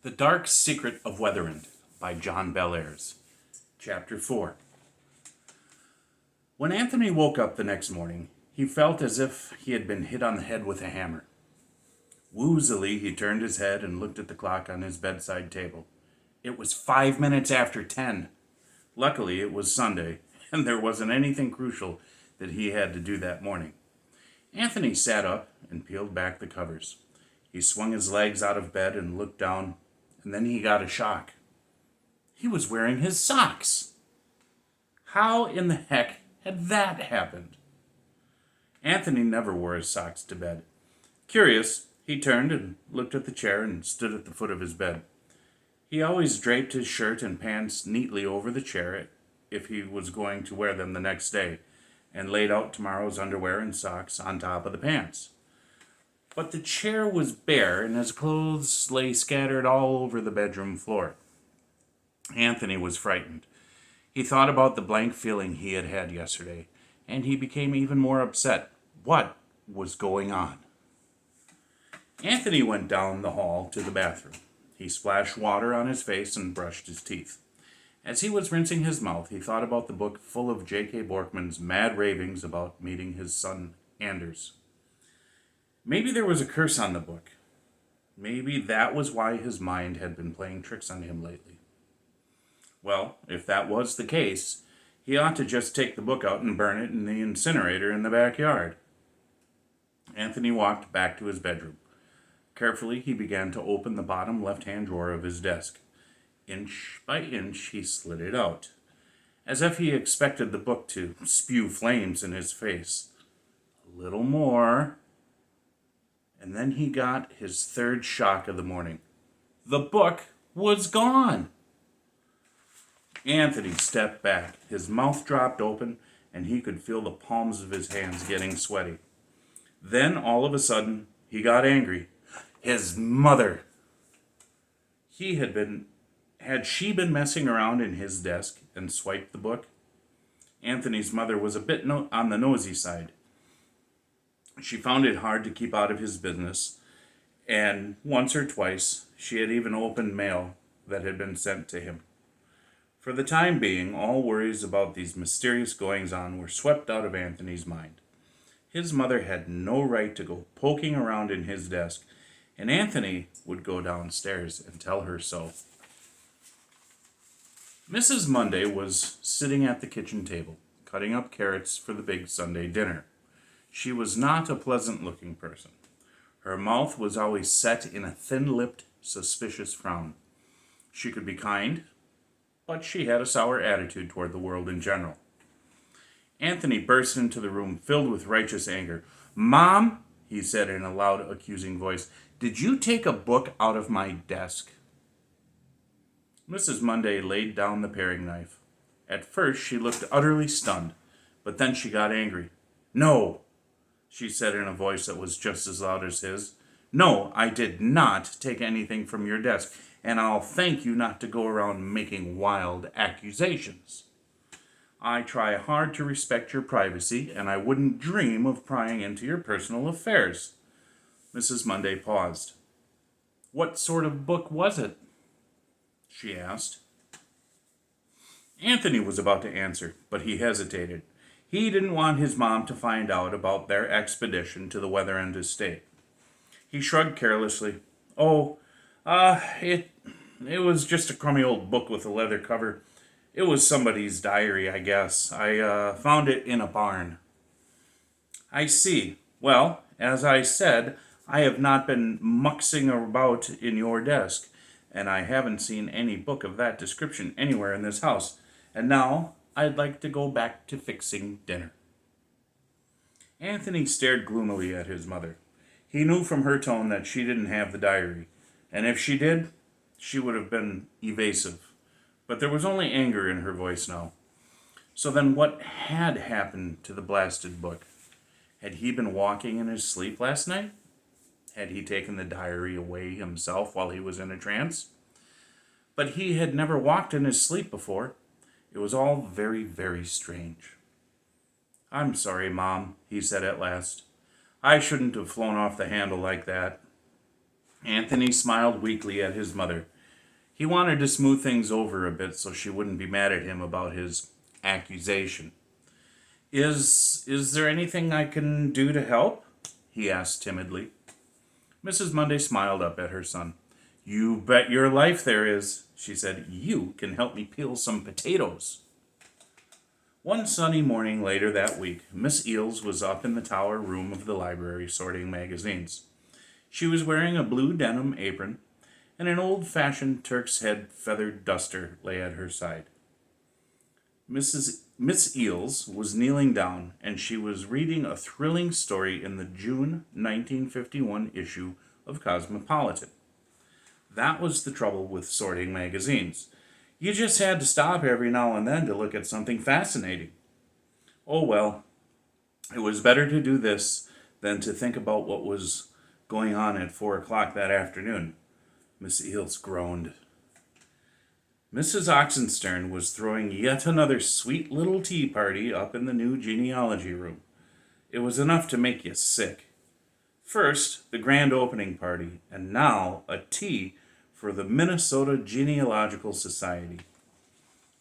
The Dark Secret of WEATHEREND by John Bellairs. Chapter 4. When Anthony woke up the next morning, he felt as if he had been hit on the head with a hammer. Woozily, he turned his head and looked at the clock on his bedside table. It was 5 minutes after 10. Luckily, it was Sunday, and there wasn't anything crucial that he had to do that morning. Anthony sat up and peeled back the covers. He swung his legs out of bed and looked down, and then he got a shock. He was wearing his socks. How in the heck had that happened? Anthony never wore his socks to bed. Curious, he turned and looked at the chair and stood at the foot of his bed. He always draped his shirt and pants neatly over the chair if he was going to wear them the next day, and laid out tomorrow's underwear and socks on top of the pants. But the chair was bare, and his clothes lay scattered all over the bedroom floor. Anthony was frightened. He thought about the blank feeling he had had yesterday, and he became even more upset. What was going on? Anthony went down the hall to the bathroom. He splashed water on his face and brushed his teeth. As he was rinsing his mouth, he thought about the book full of J.K. Borkman's mad ravings about meeting his son, Anders. Maybe there was a curse on the book. Maybe that was why his mind had been playing tricks on him lately. Well, if that was the case, he ought to just take the book out and burn it in the incinerator in the backyard. Anthony walked back to his bedroom. Carefully, he began to open the bottom left-hand drawer of his desk. Inch by inch, he slid it out, as if he expected the book to spew flames in his face. A little more, and then he got his third shock of the morning. The book was gone. Anthony stepped back. His mouth dropped open, and he could feel the palms of his hands getting sweaty. Then, all of a sudden, he got angry. His mother! Had she been messing around in his desk and swiped the book? Anthony's mother was a bit on the nosy side. She found it hard to keep out of his business, and once or twice she had even opened mail that had been sent to him. For the time being, all worries about these mysterious goings-on were swept out of Anthony's mind. His mother had no right to go poking around in his desk, and Anthony would go downstairs and tell her so. Mrs. Monday was sitting at the kitchen table, cutting up carrots for the big Sunday dinner. She was not a pleasant-looking person. Her mouth was always set in a thin-lipped, suspicious frown. She could be kind, but she had a sour attitude toward the world in general. Anthony burst into the room filled with righteous anger. "Mom," he said in a loud, accusing voice, "did you take a book out of my desk?" Mrs. Monday laid down the paring knife. At first, she looked utterly stunned, but then she got angry. "No," she said in a voice that was just as loud as his. "No, I did not take anything from your desk, and I'll thank you not to go around making wild accusations. I try hard to respect your privacy, and I wouldn't dream of prying into your personal affairs." Mrs. Monday paused. "What sort of book was it?" she asked. Anthony was about to answer, but he hesitated. He didn't want his mom to find out about their expedition to the WEATHEREND estate. He shrugged carelessly. It was just a crummy old book with a leather cover. It was somebody's diary, I guess. I found it in a barn." "I see. Well, as I said, I have not been muxing about in your desk, and I haven't seen any book of that description anywhere in this house. And now I'd like to go back to fixing dinner." Anthony stared gloomily at his mother. He knew from her tone that she didn't have the diary, and if she did, she would have been evasive. But there was only anger in her voice now. So then what had happened to the blasted book? Had he been walking in his sleep last night? Had he taken the diary away himself while he was in a trance? But he had never walked in his sleep before. It was all very, very strange. "I'm sorry, Mom," he said at last. "I shouldn't have flown off the handle like that." Anthony smiled weakly at his mother. He wanted to smooth things over a bit so she wouldn't be mad at him about his accusation. Is there anything I can do to help? He asked timidly. Mrs. Monday smiled up at her son. You bet your life there is, she said. You can help me peel some potatoes. One sunny morning later that week, Miss Eels was up in the tower room of the library sorting magazines. She was wearing a blue denim apron, and an old-fashioned Turk's head feathered duster lay at her side. Miss Eels was kneeling down, and she was reading a thrilling story in the June 1951 issue of Cosmopolitan. That was the trouble with sorting magazines. You just had to stop every now and then to look at something fascinating. Oh well, it was better to do this than to think about what was going on at 4 o'clock that afternoon. Miss Eels groaned. Mrs. Oxenstern was throwing yet another sweet little tea party up in the new genealogy room. It was enough to make you sick. First, the grand opening party, and now a tea for the Minnesota Genealogical Society.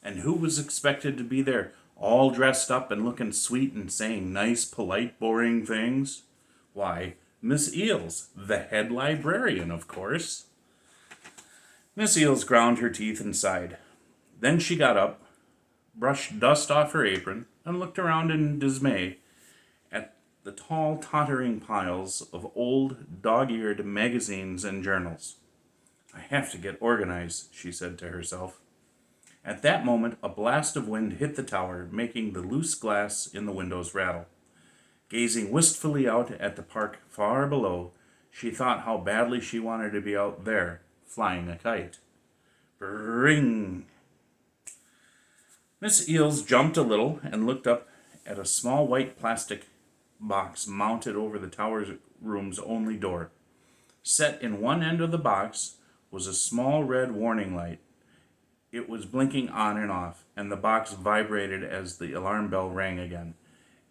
And who was expected to be there, all dressed up and looking sweet and saying nice, polite, boring things? Why, Miss Eels, the head librarian, of course. Miss Eels ground her teeth and sighed. Then she got up, brushed dust off her apron, and looked around in dismay at the tall, tottering piles of old, dog-eared magazines and journals. I have to get organized, she said to herself. At that moment, a blast of wind hit the tower, making the loose glass in the windows rattle. Gazing wistfully out at the park far below, she thought how badly she wanted to be out there, flying a kite. Bring! Miss Eels jumped a little and looked up at a small white plastic box mounted over the tower room's only door. Set in one end of the box was a small red warning light. It was blinking on and off, and the box vibrated as the alarm bell rang again.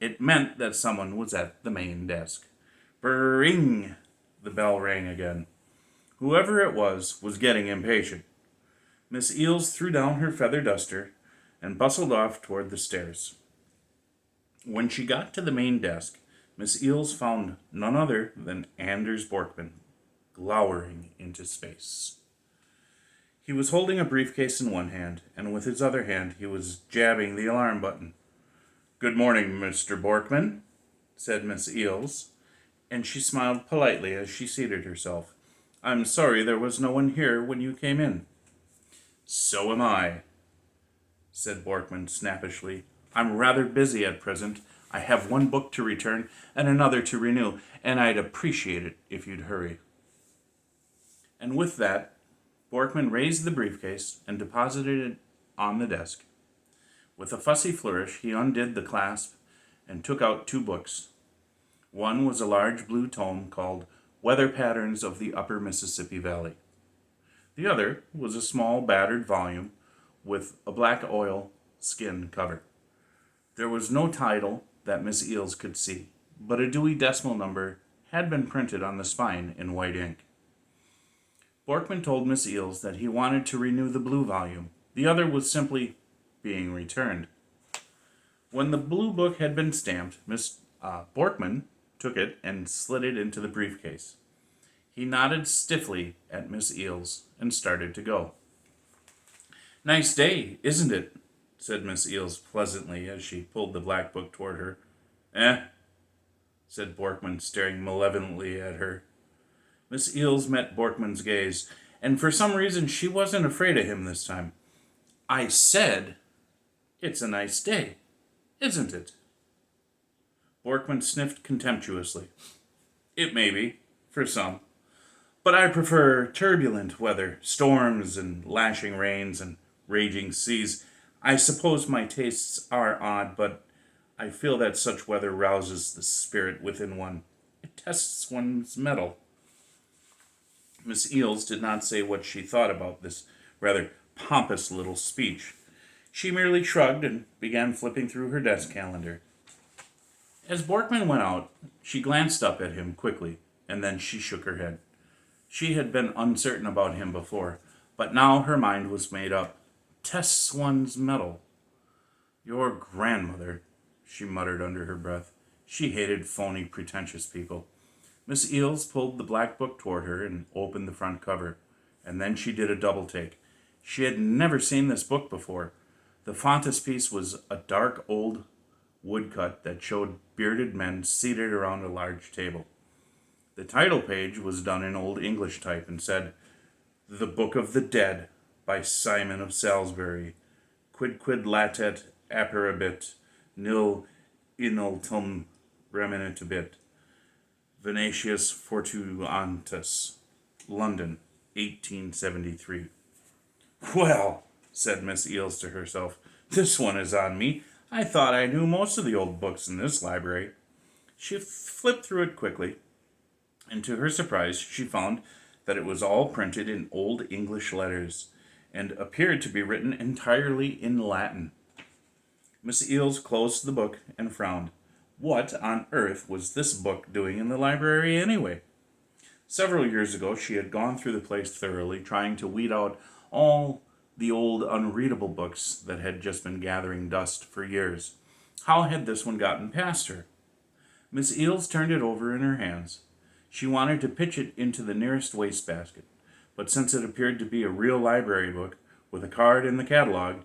It meant that someone was at the main desk. Bring! The bell rang again. Whoever it was getting impatient. Miss Eels threw down her feather duster and bustled off toward the stairs. When she got to the main desk, Miss Eels found none other than Anders Borkman, glowering into space. He was holding a briefcase in one hand, and with his other hand he was jabbing the alarm button. Good morning, Mr. Borkman, said Miss Eels, and she smiled politely as she seated herself. I'm sorry there was no one here when you came in. So am I, said Borkman snappishly. I'm rather busy at present. I have one book to return and another to renew, and I'd appreciate it if you'd hurry. And with that, Borkman raised the briefcase and deposited it on the desk. With a fussy flourish, he undid the clasp and took out 2 books. One was a large blue tome called Weather Patterns of the Upper Mississippi Valley. The other was a small battered volume with a black oil skin cover. There was no title that Miss Eels could see, but a Dewey Decimal number had been printed on the spine in white ink. Borkman told Miss Eels that he wanted to renew the blue volume. The other was simply being returned. When the blue book had been stamped, Borkman took it and slid it into the briefcase. He nodded stiffly at Miss Eels and started to go. Nice day, isn't it? Said Miss Eels pleasantly as she pulled the black book toward her. Said Borkman, staring malevolently at her. Miss Eels met Borkman's gaze, and for some reason she wasn't afraid of him this time. I said, it's a nice day, isn't it? Borkman sniffed contemptuously. It may be, for some, but I prefer turbulent weather, storms and lashing rains and raging seas. I suppose my tastes are odd, but I feel that such weather rouses the spirit within one. It tests one's mettle. Miss Eels did not say what she thought about this rather pompous little speech. She merely shrugged and began flipping through her desk calendar. As Borkman went out, she glanced up at him quickly, and then she shook her head. She had been uncertain about him before, But now her mind was made up. Tests one's mettle. Your grandmother, she muttered under her breath. She hated phony, pretentious people. Miss Eels pulled the black book toward her and opened the front cover. And then she did a double take. She had never seen this book before. The frontispiece was a dark old woodcut that showed bearded men seated around a large table. The title page was done in Old English type and said, The Book of the Dead by Simon of Salisbury. Quid latet apparabit, nil inultum reminitibit. Venetius Fortunatus, London, 1873. Well, said Miss Eels to herself, this one is on me. I thought I knew most of the old books in this library. She flipped through it quickly, and to her surprise, she found that it was all printed in Old English letters, and appeared to be written entirely in Latin. Miss Eels closed the book and frowned. What on earth was this book doing in the library anyway? Several years ago, she had gone through the place thoroughly, trying to weed out all the old unreadable books that had just been gathering dust for years. How had this one gotten past her? Miss Eels turned it over in her hands. She wanted to pitch it into the nearest wastebasket, but since it appeared to be a real library book with a card in the catalog,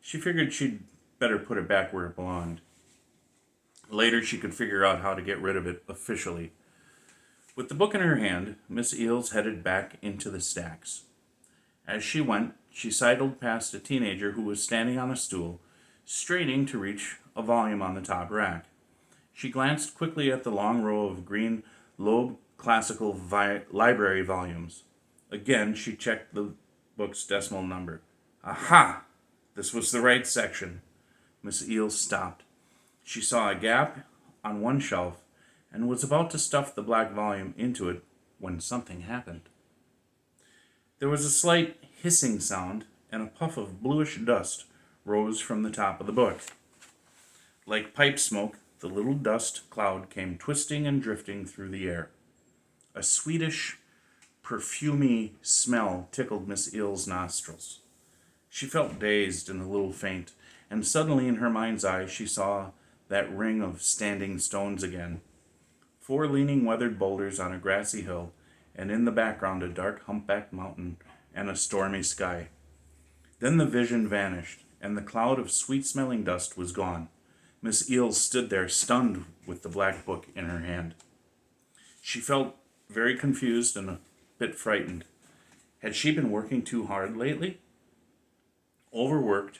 she figured she'd better put it back where it belonged. Later, she could figure out how to get rid of it officially. With the book in her hand, Miss Eels headed back into the stacks. As she went, she sidled past a teenager who was standing on a stool, straining to reach a volume on the top rack. She glanced quickly at the long row of green Loeb Classical Library volumes. Again, she checked the book's decimal number. Aha! This was the right section. Miss Eels stopped. She saw a gap on one shelf and was about to stuff the black volume into it when something happened. There was a slight hissing sound, and a puff of bluish dust rose from the top of the book. Like pipe smoke, the little dust cloud came twisting and drifting through the air. A sweetish, perfumey smell tickled Miss Eels' nostrils. She felt dazed and a little faint, and suddenly in her mind's eye she saw that ring of standing stones again. 4 leaning weathered boulders on a grassy hill, and in the background a dark humpbacked mountain and a stormy sky. Then the vision vanished, and the cloud of sweet-smelling dust was gone. Miss Eels stood there, stunned with the black book in her hand. She felt very confused and a bit frightened. Had she been working too hard lately? Overworked,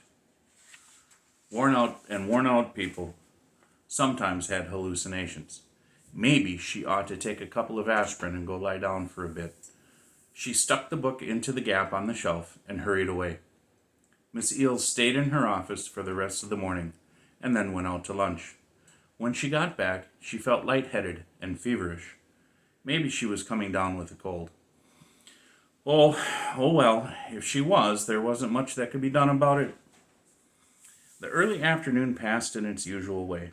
worn out people sometimes had hallucinations. Maybe she ought to take a couple of aspirin and go lie down for a bit. She stuck the book into the gap on the shelf and hurried away. Miss Eels stayed in her office for the rest of the morning and then went out to lunch. When she got back, she felt lightheaded and feverish. Maybe she was coming down with a cold. Oh well, if she was, there wasn't much that could be done about it. The early afternoon passed in its usual way,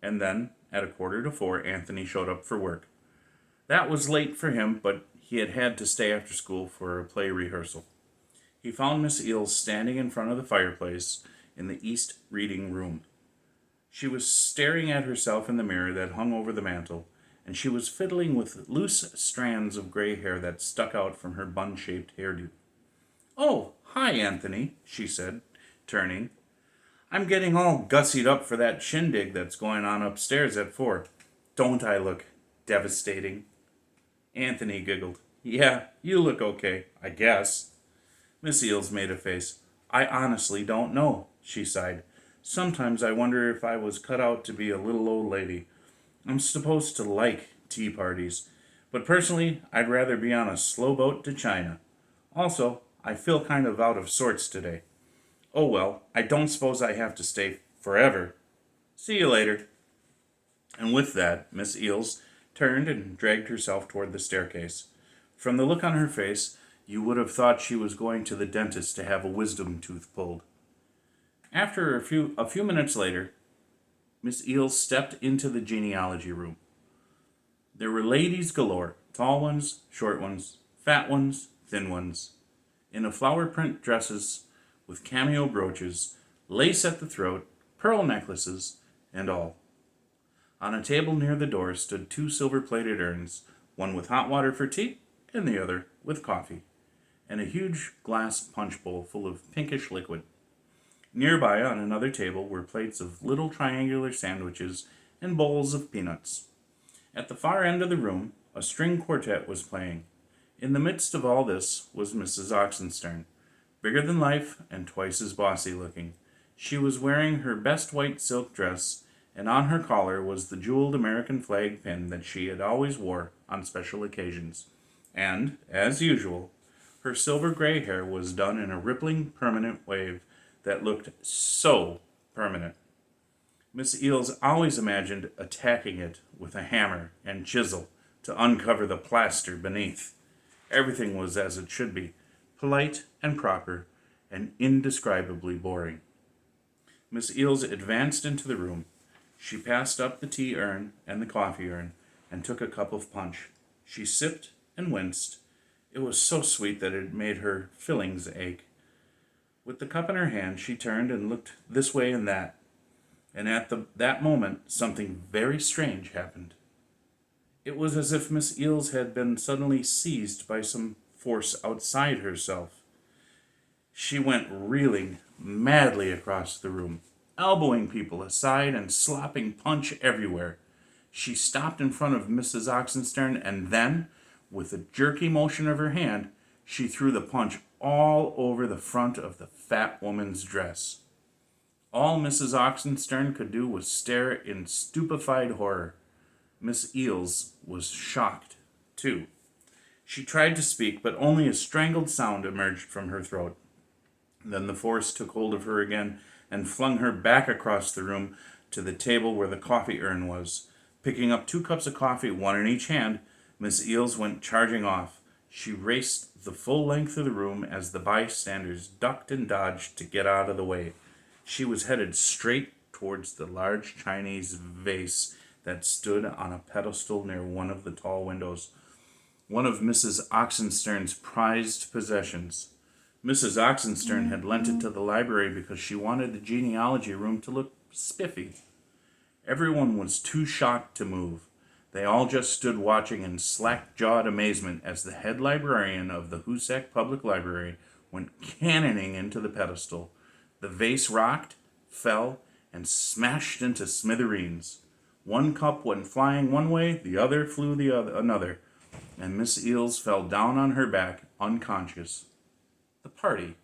and then, at 3:45, Anthony showed up for work. That was late for him, but he had to stay after school for a play rehearsal. He found Miss Eels standing in front of the fireplace in the east reading room. She was staring at herself in the mirror that hung over the mantel, and she was fiddling with loose strands of gray hair that stuck out from her bun-shaped hairdo. "Oh, hi, Anthony," she said, turning. "I'm getting all gussied up for that shindig that's going on upstairs at 4. Don't I look devastating?" Anthony giggled. "Yeah, you look okay, I guess." Miss Eels made a face. "I honestly don't know," she sighed. "Sometimes I wonder if I was cut out to be a little old lady. I'm supposed to like tea parties, but personally, I'd rather be on a slow boat to China. Also, I feel kind of out of sorts today. Oh well, I don't suppose I have to stay forever. See you later." And with that, Miss Eels turned and dragged herself toward the staircase. From the look on her face, you would have thought she was going to the dentist to have a wisdom tooth pulled. After a few minutes later, Miss Eels stepped into the genealogy room. There were ladies galore, tall ones, short ones, fat ones, thin ones. in a flower print dresses with cameo brooches, lace at the throat, pearl necklaces, and all. On a table near the door stood 2 silver-plated urns, one with hot water for tea and the other with coffee, and a huge glass punch bowl full of pinkish liquid. Nearby on another table were plates of little triangular sandwiches and bowls of peanuts. At the far end of the room, a string quartet was playing. In the midst of all this was Mrs. Oxenstern, bigger than life and twice as bossy looking. She was wearing her best white silk dress, and on her collar was the jeweled American flag pin that she had always wore on special occasions. And, as usual, her silver-gray hair was done in a rippling, permanent wave that looked so permanent. Miss Eels always imagined attacking it with a hammer and chisel to uncover the plaster beneath. Everything was as it should be, polite and proper, and indescribably boring. Miss Eels advanced into the room. She passed up the tea urn and the coffee urn, and took a cup of punch. She sipped and winced. It was so sweet that it made her fillings ache. With the cup in her hand, she turned and looked this way and that. And at that moment, something very strange happened. It was as if Miss Eels had been suddenly seized by some force outside herself. She went reeling madly across the room, elbowing people aside and slopping punch everywhere. She stopped in front of Mrs. Oxenstern, and then, with a jerky motion of her hand, she threw the punch all over the front of the fat woman's dress. All Mrs. Oxenstern could do was stare in stupefied horror. Miss Eels was shocked, too. She tried to speak, but only a strangled sound emerged from her throat. Then the force took hold of her again and flung her back across the room to the table where the coffee urn was. Picking up 2 cups of coffee, one in each hand, Miss Eels went charging off. She raced the full length of the room as the bystanders ducked and dodged to get out of the way. She was headed straight towards the large Chinese vase that stood on a pedestal near one of the tall windows, one of Mrs. Oxenstern's prized possessions. Mrs. Oxenstern had lent it to the library because she wanted the genealogy room to look spiffy. Everyone was too shocked to move. They all just stood watching in slack-jawed amazement as the head librarian of the Hoosac Public Library went cannoning into the pedestal. The vase rocked, fell, and smashed into smithereens. One cup went flying one way, the other flew another, and Miss Eels fell down on her back, unconscious. The party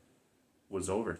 was over.